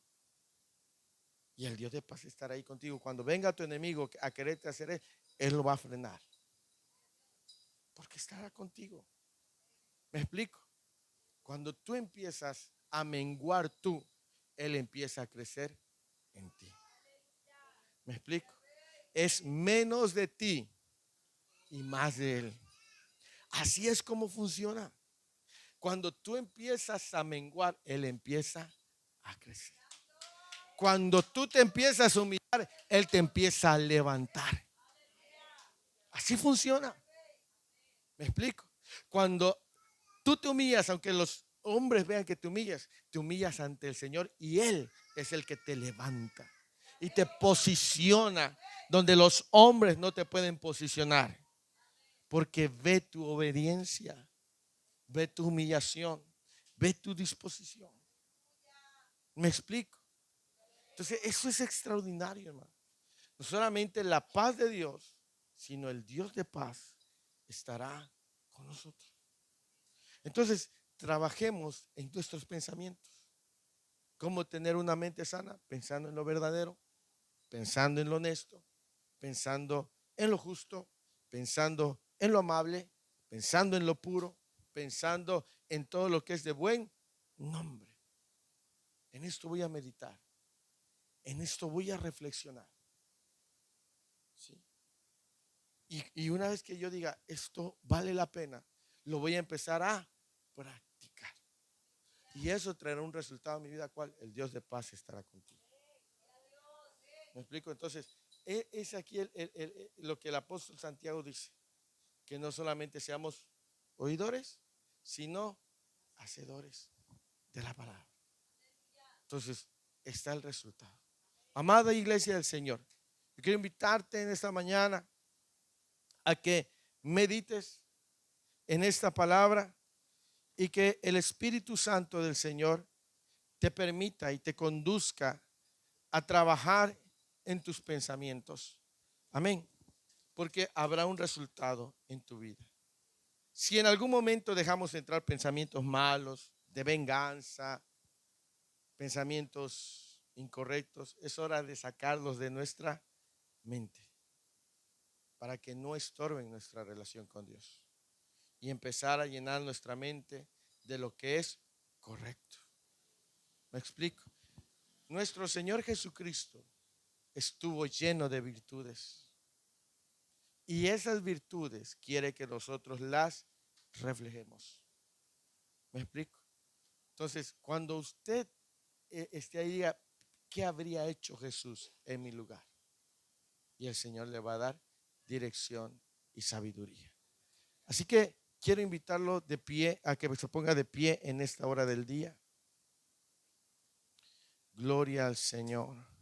Y el Dios de paz estará ahí contigo. Cuando venga tu enemigo a quererte hacer, Él lo va a frenar. Porque estará contigo. ¿Me explico? Cuando tú empiezas a menguar tú, Él empieza a crecer en ti. ¿Me explico? Es menos de ti y más de Él. Así es como funciona. Cuando tú empiezas a menguar, Él empieza a crecer. Cuando tú te empiezas a humillar, Él te empieza a levantar. Así funciona. ¿Me explico? Cuando tú te humillas, aunque los hombres vean que te humillas ante el Señor y Él es el que te levanta y te posiciona donde los hombres no te pueden posicionar. Porque ve tu obediencia, ve tu humillación, ve tu disposición. ¿Me explico? Entonces, eso es extraordinario, hermano. No solamente la paz de Dios, sino el Dios de paz estará con nosotros. Entonces, trabajemos en nuestros pensamientos. ¿Cómo tener una mente sana? Pensando en lo verdadero, pensando en lo honesto, pensando en lo justo, pensando en lo amable, pensando en lo puro, pensando en todo lo que es de buen nombre. En esto voy a meditar. en esto voy a reflexionar. ¿Sí? Y una vez que yo diga, esto vale la pena, lo voy a empezar a practicar. Y eso traerá un resultado en mi vida, ¿cuál? El Dios de paz estará contigo. ¿Me explico? Entonces, es aquí lo que el apóstol Santiago dice, que no solamente seamos oidores, sino hacedores de la palabra. Entonces, está el resultado. Amada iglesia del Señor, yo quiero invitarte en esta mañana a que medites en esta palabra y que el Espíritu Santo del Señor te permita y te conduzca a trabajar en tus pensamientos. Amén. Porque habrá un resultado en tu vida. Si en algún momento dejamos entrar pensamientos malos, de venganza, pensamientos incorrectos, es hora de sacarlos de nuestra mente para que no estorben nuestra relación con Dios y empezar a llenar nuestra mente de lo que es correcto. ¿Me explico? Nuestro Señor Jesucristo estuvo lleno de virtudes y esas virtudes quiere que nosotros las reflejemos. ¿Me explico? Entonces, cuando usted esté ahí, diga, ¿qué habría hecho Jesús en mi lugar? Y el Señor le va a dar dirección y sabiduría. Así que quiero invitarlo de pie, a que se ponga de pie en esta hora del día. Gloria al Señor.